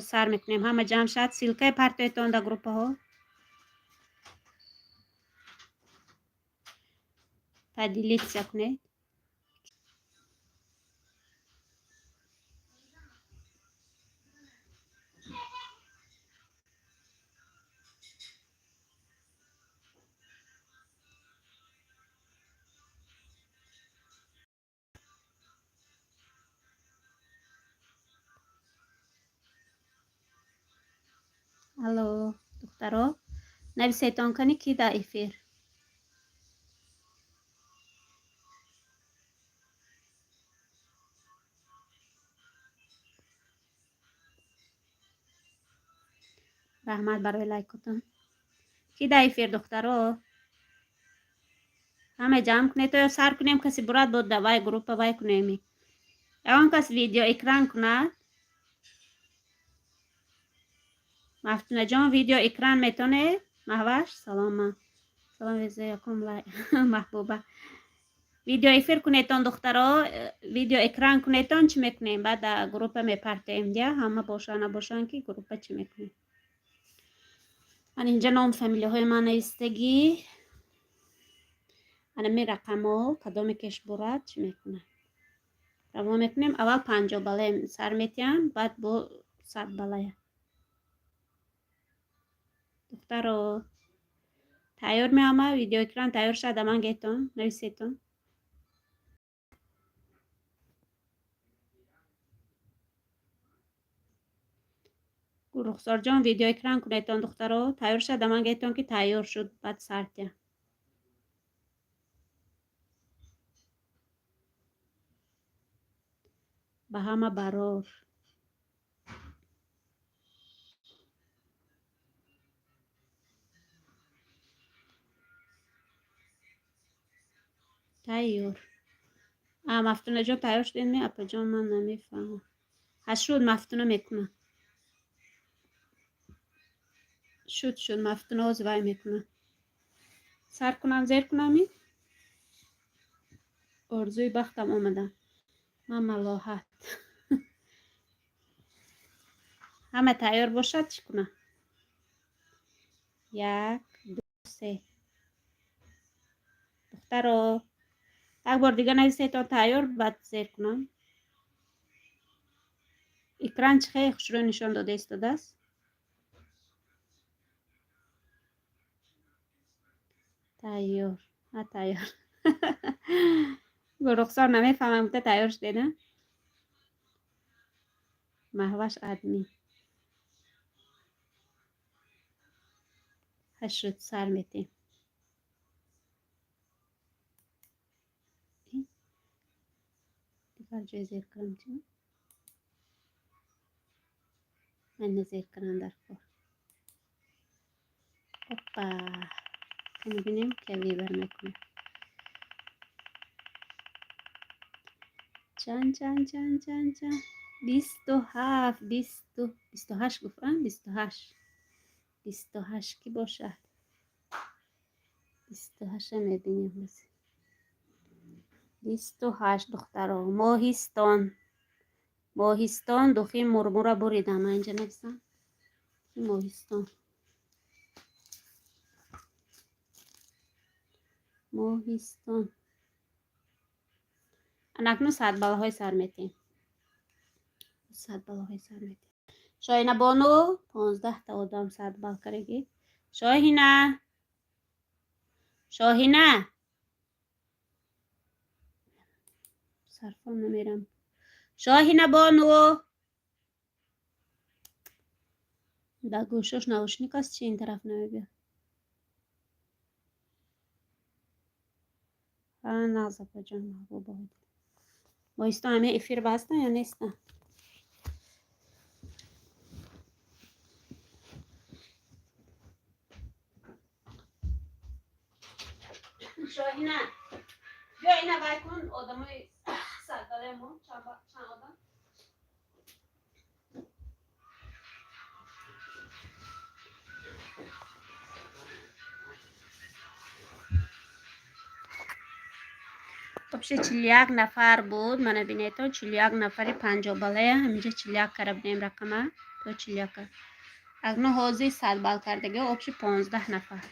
سر میکنیم. همه جمع شد. سیلکه پرتویتون در گروپ ها تا دیلیت سکنید. الو دخترها نویسیتون کنی کی در ایفیر. رحمت برای لایکتون. کی در ایفیر دخترها همه جمع کنید تو سر کنیم. کسی براد بود دوای گروپ وای کنیمی. اون کس ویدیو اکران کند. مفتونه جان ویدیو اکران میتونه. محوش سلام. سلام علیکم محبوبه. ویدیو ایفر کنیتون دخترها ویدیو اکران کنیتون چی میکنیم بعد در گروپ میپرتیم دیا همه باشن که گروپ چی میکنیم. من اینجا نام فامیلی های من ایستگی می رقم ها کدام کش برد چی میکنه روان میکنیم. اول 50 بله سر میتیم بعد با 100 بله. دخترها تایور می آمه ویدیو اکران تایور شد من گیتون نویسیتون. رخسار جان ویدیو اکران کنیتون دخترها تایور شد من گیتون که تایور شد بعد سرتیم. به همه برار تایور. مفتونه جان تایور شدین می اپا جان من نمیفهمم. هست شد مفتونه میکنه. شد مفتونه از وای میکنه. سر کنم زیر کنم این. ارزوی بختم آمدم. من ملاحت. همه تایور باشد چی کنم. 1 2 3 دخترها یک بار دیگه نویسید تا تایور بعد زیر کنم. اکران چه خیلی خوش رو نشان داده است. تایور تایور رخسار نمیفهمم که تایور شده نه. محوش ادمی هشت سر میتیم. دیگر جای زیر کنم چی؟ من نزیر کنم در کار. اپا میبینیم که لیبر میکنه. چند 27 28 گفتم 28 کی باشد 28 میبینیم. 28 دخترها ماهیستان دخی مرمورا بریدم. من اینجا نویسم ماهیستان انکنون 100 بالاهای سر میتیم. 100 بالاهای سر میتیم. شاهینه بانو 15 تا آدم 100 بال کرگی. شاهینه صرفا نمیرم. شاهینه بانو در گوشش نوشنیک است چی این طرف نمیبید. نازفه جان محبوبه بود. ماهیستان همه افیر بستن یا نیستن. شاهینه بیا اینه بای کن آدم های سرکاله ما چند آدم. پیش 41 نفر بود. من بینیتون 41 نفری 50 باله همینجا 41 کرد بینیم رقمه تو 41 اگه حوزی 100 بال کردگی آبش 15 نفر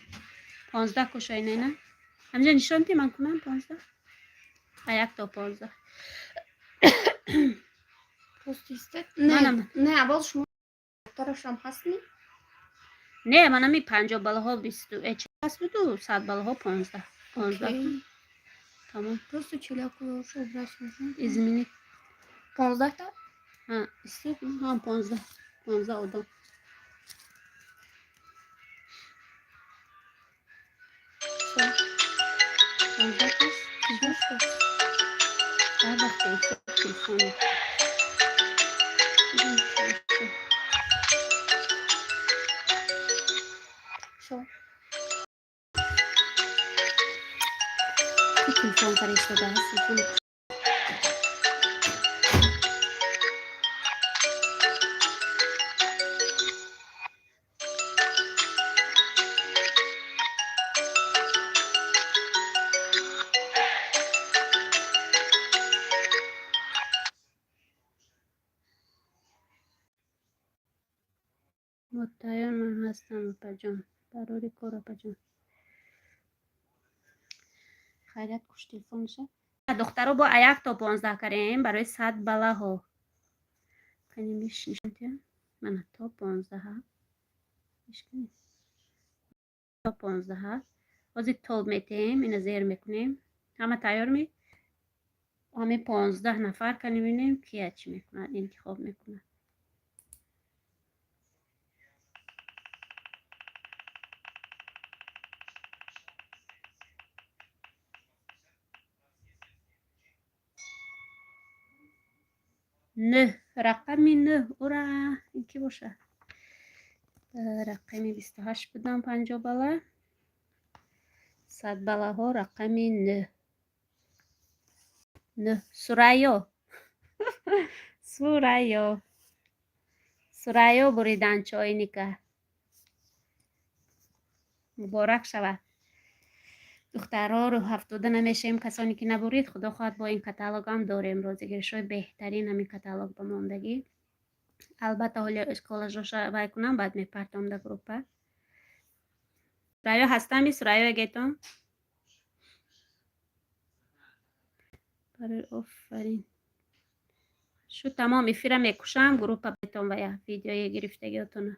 15 کشای نه همینجا نشان تی من کنم 15 یک تا 15 پست ایسته نه اول شما دکترش هم هستی؟ نه من همی 50 باله ها 20 اچ هست بود 100 باله ها 15 تمام Просто челяку шо брать нужно. izmini 15 تا؟ ها istiyorsun ha 15 oldu. Шо? 15 kız. Кизна шо? Her vakti istiyor telefonu. Шо? Telefon karıştı daha telefonu. مطمئن من هستم پجام ضروری کار پجام خیلیت کش تلفنشه دخترها با 1 تا 15 کردیم برای 100 بالا ها کنیم میشنید من تا 15 میشکنیم تا 15 بازی توب میتیم این زیر میکنیم همه تیار می همه 15 نفر کنیم ببینیم کی چی میکنه انتخاب میکنه نه رقمی نه اورا این کی باشه رقمی 28 بدم 50 بالا 100 بالا ها رقمی نه سرایا سرایا بریدن چای نیکه مبارک شود دخترها رو 70 نمیشیم کسانی که نبرید خدا خواهد با این کتالوگ هم داریم روزگیرشوی بهترین همین کتالوگ بماندگی البته حالا اسکالش رو شبای کنم بعد میپرتم در گروپه سرایا هستم می سرایا گیتم برای آفرین شو تمام افیرم میکشم گروپ بیتم و یا ویدیوی گرفتگیتونه